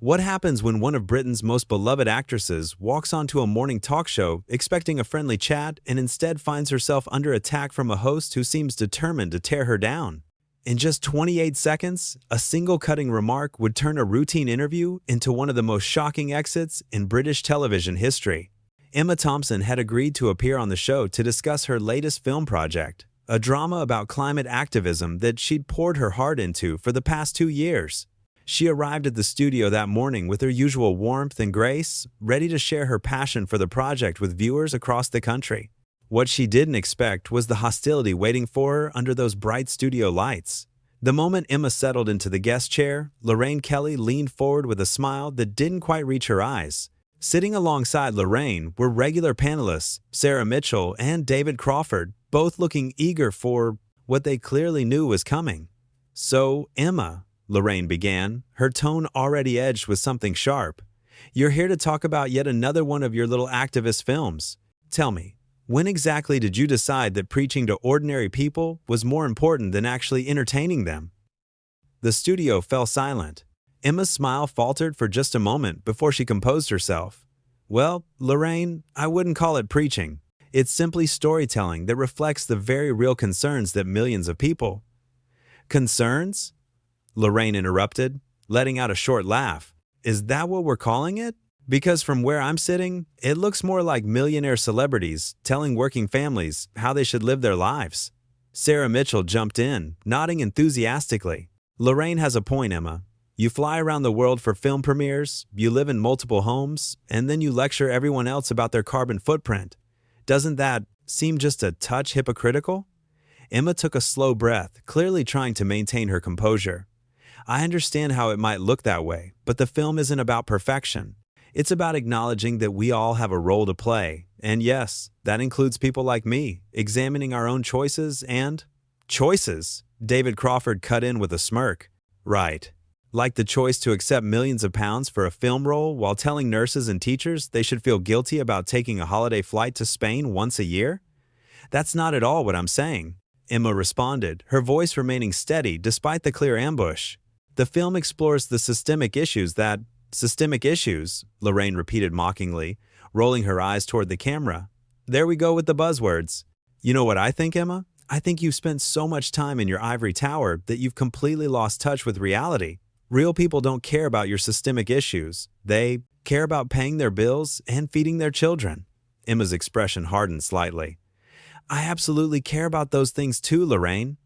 What happens when one of Britain's most beloved actresses walks onto a morning talk show expecting a friendly chat and instead finds herself under attack from a host who seems determined to tear her down? In just 28 seconds, a single cutting remark would turn a routine interview into one of the most shocking exits in British television history. Emma Thompson had agreed to appear on the show to discuss her latest film project, a drama about climate activism that she'd poured her heart into for the past 2 years. She arrived at the studio that morning with her usual warmth and grace, ready to share her passion for the project with viewers across the country. What she didn't expect was the hostility waiting for her under those bright studio lights. The moment Emma settled into the guest chair, Lorraine Kelly leaned forward with a smile that didn't quite reach her eyes. Sitting alongside Lorraine were regular panelists, Sarah Mitchell and David Crawford, both looking eager for what they clearly knew was coming. "So, Emma," Lorraine began, her tone already edged with something sharp, "you're here to talk about yet another one of your little activist films. Tell me, when exactly did you decide that preaching to ordinary people was more important than actually entertaining them?" The studio fell silent. Emma's smile faltered for just a moment before she composed herself. "Well, Lorraine, I wouldn't call it preaching. It's simply storytelling that reflects the very real concerns that millions of people—" "Concerns?" Lorraine interrupted, letting out a short laugh. "Is that what we're calling it? Because from where I'm sitting, it looks more like millionaire celebrities telling working families how they should live their lives." Sarah Mitchell jumped in, nodding enthusiastically. "Lorraine has a point, Emma. You fly around the world for film premieres, you live in multiple homes, and then you lecture everyone else about their carbon footprint. Doesn't that seem just a touch hypocritical?" Emma took a slow breath, clearly trying to maintain her composure. "I understand how it might look that way, but the film isn't about perfection. It's about acknowledging that we all have a role to play, and yes, that includes people like me, examining our own choices and—" "Choices?" David Crawford cut in with a smirk. "Right. Like the choice to accept millions of pounds for a film role while telling nurses and teachers they should feel guilty about taking a holiday flight to Spain once a year? That's not at all what I'm saying," Emma responded, her voice remaining steady despite the clear ambush. "The film explores the systemic issues that—" "Systemic issues," Lorraine repeated mockingly, rolling her eyes toward the camera. "There we go with the buzzwords. You know what I think, Emma? I think you've spent so much time in your ivory tower that you've completely lost touch with reality. Real people don't care about your systemic issues. They care about paying their bills and feeding their children." Emma's expression hardened slightly. "I absolutely care about those things too, Lorraine.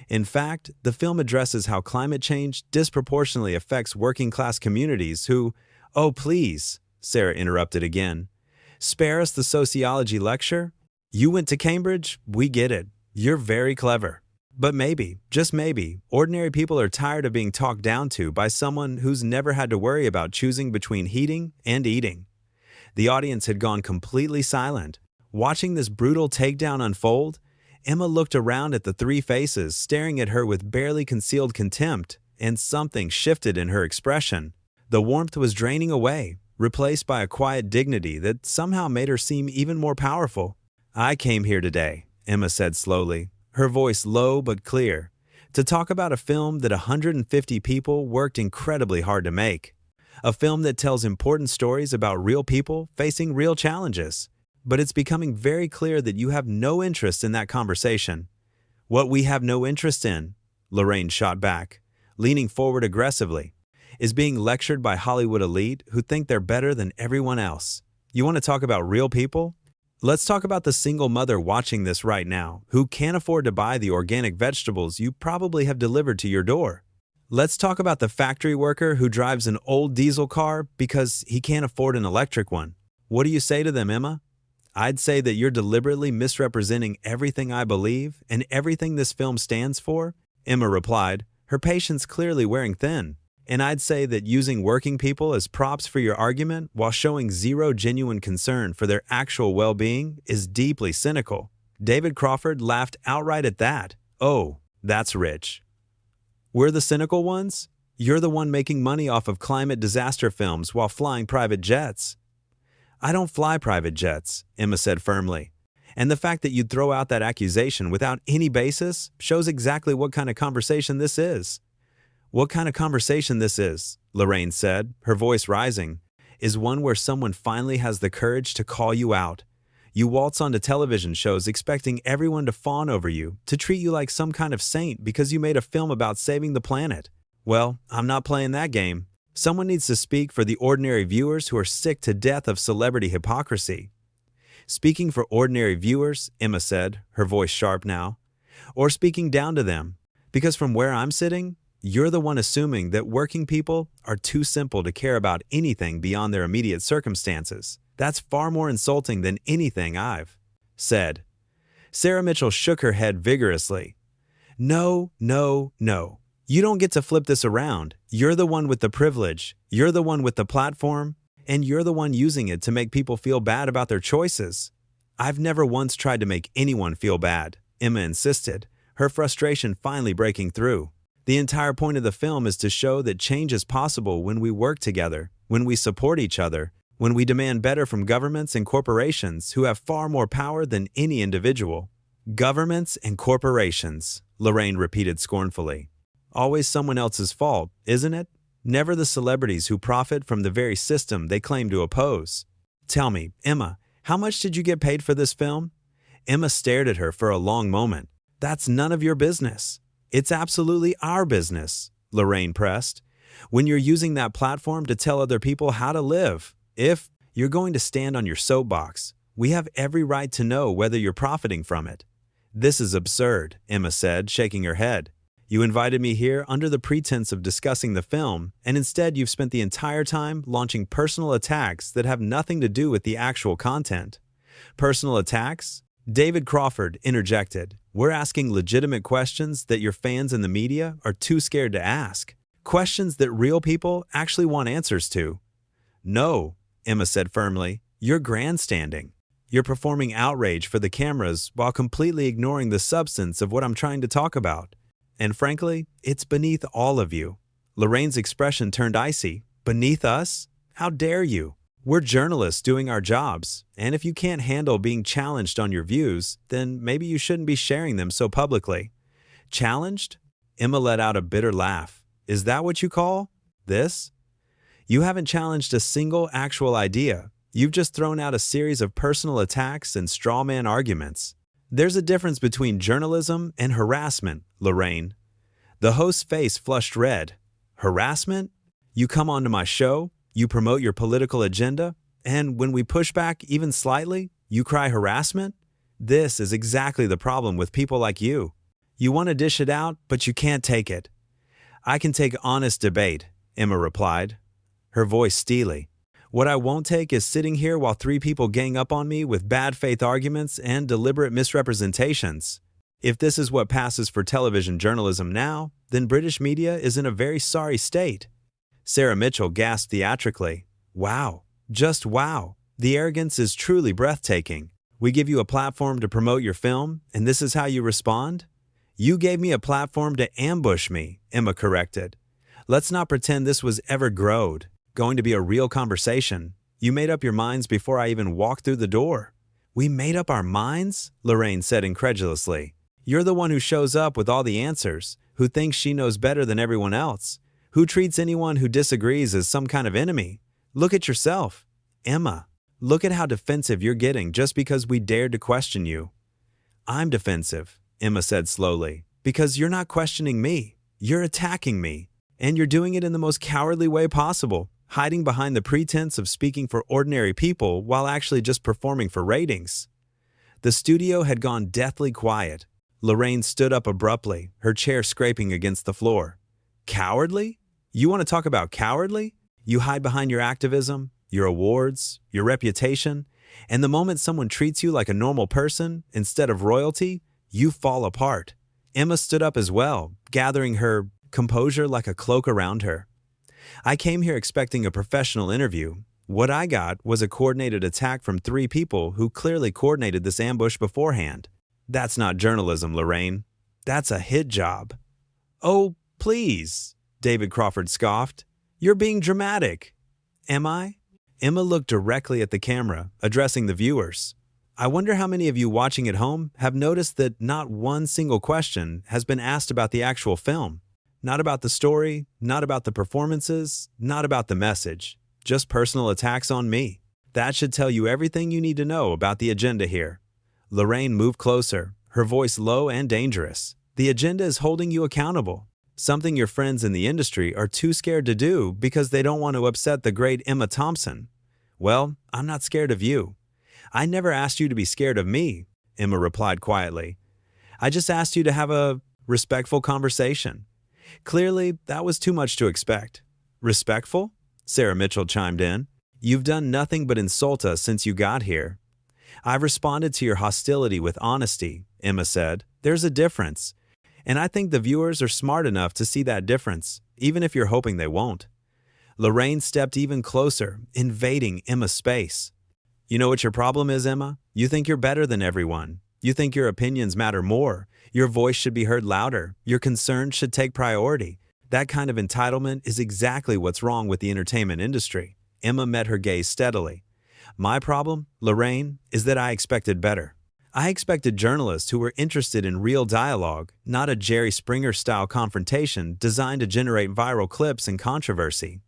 In fact, the film addresses how climate change disproportionately affects working-class communities who—" "Oh, please," Sarah interrupted again. "Spare us the sociology lecture. You went to Cambridge, we get it. You're very clever. But maybe, just maybe, ordinary people are tired of being talked down to by someone who's never had to worry about choosing between heating and eating." The audience had gone completely silent. Watching this brutal takedown unfold, Emma looked around at the three faces staring at her with barely concealed contempt, and something shifted in her expression. The warmth was draining away, replaced by a quiet dignity that somehow made her seem even more powerful. "I came here today," Emma said slowly, her voice low but clear, "to talk about a film that 150 people worked incredibly hard to make. A film that tells important stories about real people facing real challenges. But it's becoming very clear that you have no interest in that conversation." "What we have no interest in," Lorraine shot back, leaning forward aggressively, "is being lectured by Hollywood elite who think they're better than everyone else. You want to talk about real people? Let's talk about the single mother watching this right now who can't afford to buy the organic vegetables you probably have delivered to your door. Let's talk about the factory worker who drives an old diesel car because he can't afford an electric one. What do you say to them, Emma?" "I'd say that you're deliberately misrepresenting everything I believe and everything this film stands for," Emma replied, her patience clearly wearing thin. "And I'd say that using working people as props for your argument while showing zero genuine concern for their actual well-being is deeply cynical." David Crawford laughed outright at that. "Oh, that's rich. We're the cynical ones? You're the one making money off of climate disaster films while flying private jets." "I don't fly private jets," Emma said firmly. "And the fact that you'd throw out that accusation without any basis shows exactly what kind of conversation this is." "What kind of conversation this is?" Lorraine said, her voice rising, is one where someone finally has the courage to call you out. You waltz onto television shows expecting everyone to fawn over you, to treat you like some kind of saint because you made a film about saving the planet. Well, I'm not playing that game. Someone needs to speak for the ordinary viewers who are sick to death of celebrity hypocrisy. Speaking for ordinary viewers, Emma said, her voice sharp now, or speaking down to them, because from where I'm sitting, you're the one assuming that working people are too simple to care about anything beyond their immediate circumstances. That's far more insulting than anything I've said. Sarah Mitchell shook her head vigorously. No, no, no. You don't get to flip this around. You're the one with the privilege. You're the one with the platform. And you're the one using it to make people feel bad about their choices. I've never once tried to make anyone feel bad, Emma insisted, her frustration finally breaking through. The entire point of the film is to show that change is possible when we work together, when we support each other, when we demand better from governments and corporations who have far more power than any individual. Governments and corporations, Lorraine repeated scornfully. Always someone else's fault, isn't it? Never the celebrities who profit from the very system they claim to oppose. Tell me, Emma, how much did you get paid for this film? Emma stared at her for a long moment. That's none of your business. It's absolutely our business, Lorraine pressed. When you're using that platform to tell other people how to live, if you're going to stand on your soapbox, we have every right to know whether you're profiting from it. This is absurd, Emma said, shaking her head. You invited me here under the pretense of discussing the film, and instead you've spent the entire time launching personal attacks that have nothing to do with the actual content. Personal attacks? David Crawford interjected. We're asking legitimate questions that your fans and the media are too scared to ask. Questions that real people actually want answers to. No, Emma said firmly. You're grandstanding. You're performing outrage for the cameras while completely ignoring the substance of what I'm trying to talk about. And frankly, it's beneath all of you. Lorraine's expression turned icy. Beneath us? How dare you? We're journalists doing our jobs, and if you can't handle being challenged on your views, then maybe you shouldn't be sharing them so publicly. Challenged? Emma let out a bitter laugh. Is that what you call this? You haven't challenged a single actual idea. You've just thrown out a series of personal attacks and straw man arguments. There's a difference between journalism and harassment, Lorraine. The host's face flushed red. Harassment? You come onto my show, you promote your political agenda, and when we push back even slightly, you cry harassment? This is exactly the problem with people like you. You want to dish it out, but you can't take it. I can take honest debate, Emma replied, her voice steely. What I won't take is sitting here while three people gang up on me with bad faith arguments and deliberate misrepresentations. If this is what passes for television journalism now, then British media is in a very sorry state. Sarah Mitchell gasped theatrically. Wow, just wow. The arrogance is truly breathtaking. We give you a platform to promote your film, and this is how you respond? You gave me a platform to ambush me, Emma corrected. Let's not pretend this was ever going to be a real conversation. You made up your minds before I even walked through the door. We made up our minds? Lorraine said incredulously. You're the one who shows up with all the answers, who thinks she knows better than everyone else, who treats anyone who disagrees as some kind of enemy. Look at yourself. Emma, look at how defensive you're getting just because we dared to question you. I'm defensive, Emma said slowly, because you're not questioning me. You're attacking me, and you're doing it in the most cowardly way possible. Hiding behind the pretense of speaking for ordinary people while actually just performing for ratings. The studio had gone deathly quiet. Lorraine stood up abruptly, her chair scraping against the floor. Cowardly? You want to talk about cowardly? You hide behind your activism, your awards, your reputation, and the moment someone treats you like a normal person instead of royalty, you fall apart. Emma stood up as well, gathering her composure like a cloak around her. I came here expecting a professional interview. What I got was a coordinated attack from three people who clearly coordinated this ambush beforehand. That's not journalism, Lorraine. That's a hit job. Oh, please, David Crawford scoffed. You're being dramatic. Am I? Emma looked directly at the camera, addressing the viewers. I wonder how many of you watching at home have noticed that not one single question has been asked about the actual film. Not about the story, not about the performances, not about the message. Just personal attacks on me. That should tell you everything you need to know about the agenda here. Lorraine moved closer, her voice low and dangerous. The agenda is holding you accountable. Something your friends in the industry are too scared to do because they don't want to upset the great Emma Thompson. Well, I'm not scared of you. I never asked you to be scared of me, Emma replied quietly. I just asked you to have a respectful conversation. Clearly, that was too much to expect. Respectful? Sarah Mitchell chimed in. You've done nothing but insult us since you got here. I've responded to your hostility with honesty, Emma said. There's a difference. And I think the viewers are smart enough to see that difference, even if you're hoping they won't. Lorraine stepped even closer, invading Emma's space. You know what your problem is, Emma? You think you're better than everyone. You think your opinions matter more. Your voice should be heard louder. Your concerns should take priority. That kind of entitlement is exactly what's wrong with the entertainment industry. Emma met her gaze steadily. My problem, Lorraine, is that I expected better. I expected journalists who were interested in real dialogue, not a Jerry Springer-style confrontation designed to generate viral clips and controversy.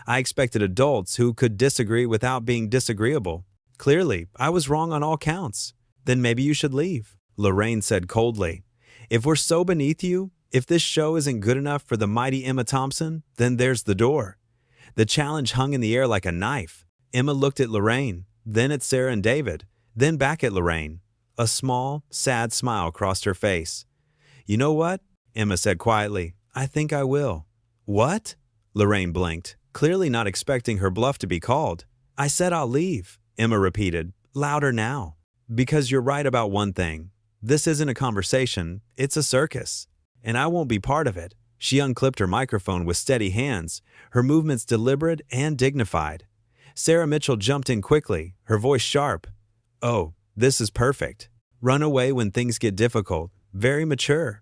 I expected adults who could disagree without being disagreeable. Clearly, I was wrong on all counts. Then maybe you should leave, Lorraine said coldly. If we're so beneath you, if this show isn't good enough for the mighty Emma Thompson, then there's the door. The challenge hung in the air like a knife. Emma looked at Lorraine, then at Sarah and David, then back at Lorraine. A small, sad smile crossed her face. You know what? Emma said quietly. I think I will. What? Lorraine blinked, clearly not expecting her bluff to be called. I said I'll leave, Emma repeated, louder now. Because you're right about one thing. This isn't a conversation, it's a circus. And I won't be part of it. She unclipped her microphone with steady hands, her movements deliberate and dignified. Sarah Mitchell jumped in quickly, her voice sharp. Oh, this is perfect. Run away when things get difficult. Very mature.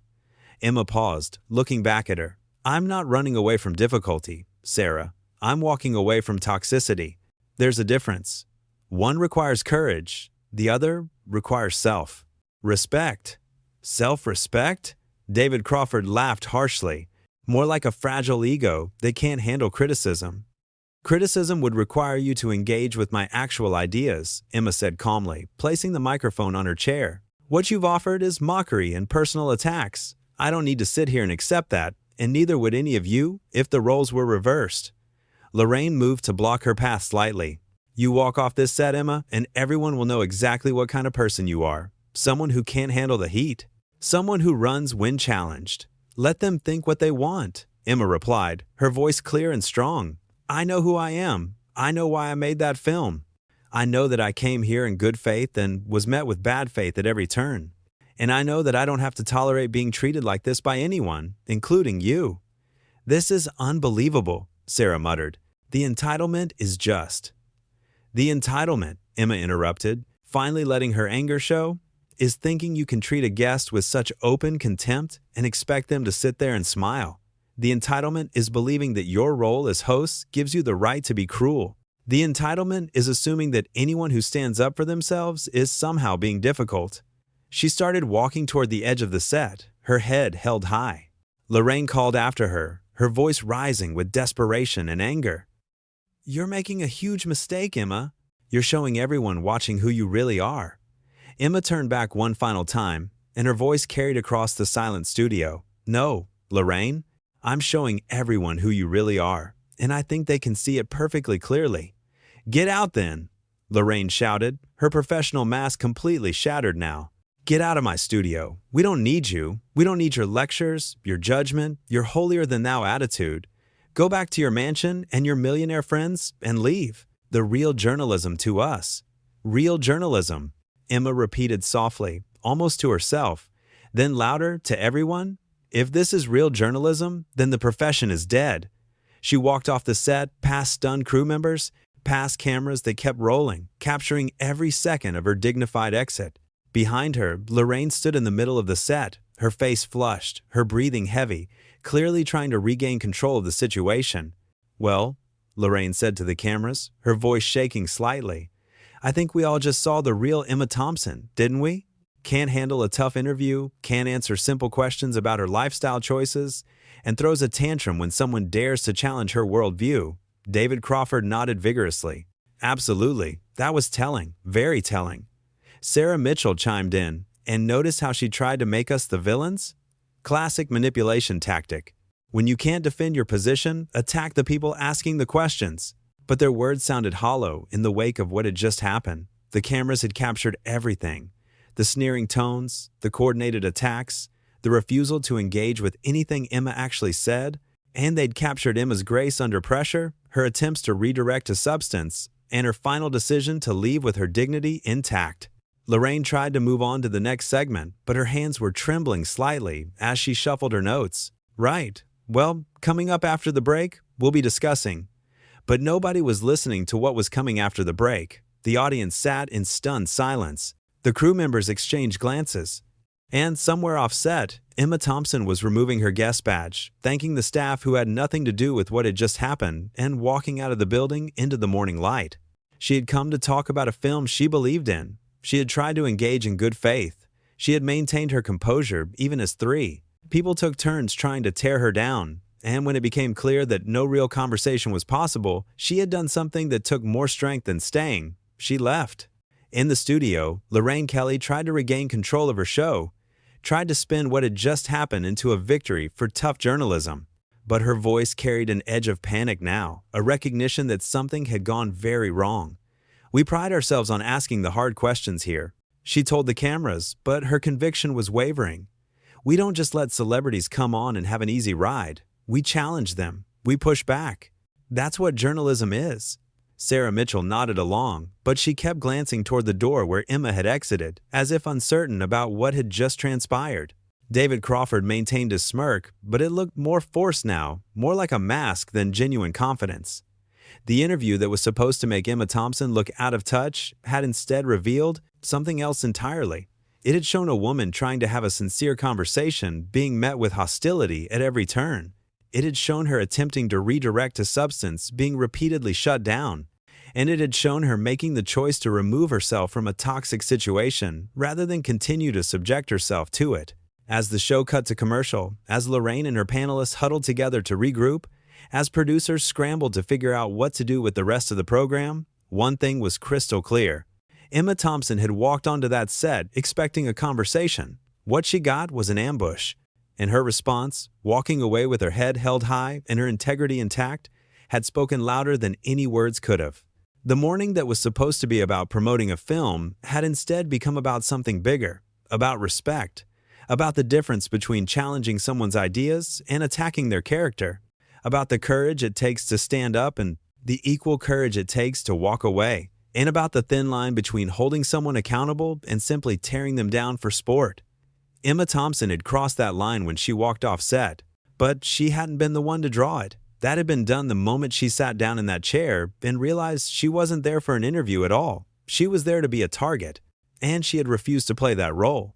Emma paused, looking back at her. I'm not running away from difficulty, Sarah. I'm walking away from toxicity. There's a difference. One requires courage. The other requires self-respect. Self-respect? David Crawford laughed harshly. More like a fragile ego that can't handle criticism. Criticism would require you to engage with my actual ideas, Emma said calmly, placing the microphone on her chair. What you've offered is mockery and personal attacks. I don't need to sit here and accept that, and neither would any of you if the roles were reversed. Lorraine moved to block her path slightly. You walk off this set, Emma, and everyone will know exactly what kind of person you are. Someone who can't handle the heat. Someone who runs when challenged. Let them think what they want, Emma replied, her voice clear and strong. I know who I am. I know why I made that film. I know that I came here in good faith and was met with bad faith at every turn. And I know that I don't have to tolerate being treated like this by anyone, including you. This is unbelievable, Sarah muttered. The entitlement is just. The entitlement, Emma interrupted, finally letting her anger show, is thinking you can treat a guest with such open contempt and expect them to sit there and smile. The entitlement is believing that your role as host gives you the right to be cruel. The entitlement is assuming that anyone who stands up for themselves is somehow being difficult. She started walking toward the edge of the set, her head held high. Lorraine called after her, her voice rising with desperation and anger. You're making a huge mistake, Emma. You're showing everyone watching who you really are. Emma turned back one final time, and her voice carried across the silent studio. No, Lorraine, I'm showing everyone who you really are, and I think they can see it perfectly clearly. Get out then, Lorraine shouted, her professional mask completely shattered now. Get out of my studio. We don't need you. We don't need your lectures, your judgment, your holier-than-thou attitude. Go back to your mansion and your millionaire friends and leave. The real journalism to us. Real journalism, Emma repeated softly, almost to herself, then louder to everyone. If this is real journalism, then the profession is dead. She walked off the set, past stunned crew members, past cameras that kept rolling, capturing every second of her dignified exit. Behind her, Lorraine stood in the middle of the set, her face flushed, her breathing heavy, clearly trying to regain control of the situation. Well, Lorraine said to the cameras, her voice shaking slightly, I think we all just saw the real Emma Thompson, didn't we? can't handle a tough interview, can't answer simple questions about her lifestyle choices, and throws a tantrum when someone dares to challenge her worldview. David Crawford nodded vigorously. Absolutely, that was telling, very telling. Sarah Mitchell chimed in, and notice how she tried to make us the villains? Classic manipulation tactic. When you can't defend your position, attack the people asking the questions. But their words sounded hollow in the wake of what had just happened. The cameras had captured everything. The sneering tones, the coordinated attacks, the refusal to engage with anything Emma actually said, and they'd captured Emma's grace under pressure, her attempts to redirect to substance, and her final decision to leave with her dignity intact. Lorraine tried to move on to the next segment, but her hands were trembling slightly as she shuffled her notes. Right. Well, coming up after the break, we'll be discussing. But nobody was listening to what was coming after the break. The audience sat in stunned silence. The crew members exchanged glances. And somewhere offset, Emma Thompson was removing her guest badge, thanking the staff who had nothing to do with what had just happened, and walking out of the building into the morning light. She had come to talk about a film she believed in. She had tried to engage in good faith. She had maintained her composure even as three. People took turns trying to tear her down, and when it became clear that no real conversation was possible, she had done something that took more strength than staying. She left. In the studio, Lorraine Kelly tried to regain control of her show, tried to spin what had just happened into a victory for tough journalism. But her voice carried an edge of panic now, a recognition that something had gone very wrong. We pride ourselves on asking the hard questions here, she told the cameras, but her conviction was wavering. We don't just let celebrities come on and have an easy ride. We challenge them. We push back. That's what journalism is. Sarah Mitchell nodded along, but she kept glancing toward the door where Emma had exited, as if uncertain about what had just transpired. David Crawford maintained his smirk, but it looked more forced now, more like a mask than genuine confidence. The interview that was supposed to make Emma Thompson look out of touch had instead revealed something else entirely. It had shown a woman trying to have a sincere conversation being met with hostility at every turn. It had shown her attempting to redirect to substance being repeatedly shut down. And it had shown her making the choice to remove herself from a toxic situation rather than continue to subject herself to it. As the show cut to commercial, as Lorraine and her panelists huddled together to regroup, as producers scrambled to figure out what to do with the rest of the program, one thing was crystal clear. Emma Thompson had walked onto that set expecting a conversation. What she got was an ambush. And her response, walking away with her head held high and her integrity intact, had spoken louder than any words could have. The morning that was supposed to be about promoting a film had instead become about something bigger, about respect, about the difference between challenging someone's ideas and attacking their character, about the courage it takes to stand up and the equal courage it takes to walk away, and about the thin line between holding someone accountable and simply tearing them down for sport. Emma Thompson had crossed that line when she walked off set, but she hadn't been the one to draw it. That had been done the moment she sat down in that chair and realized she wasn't there for an interview at all. She was there to be a target, and she had refused to play that role.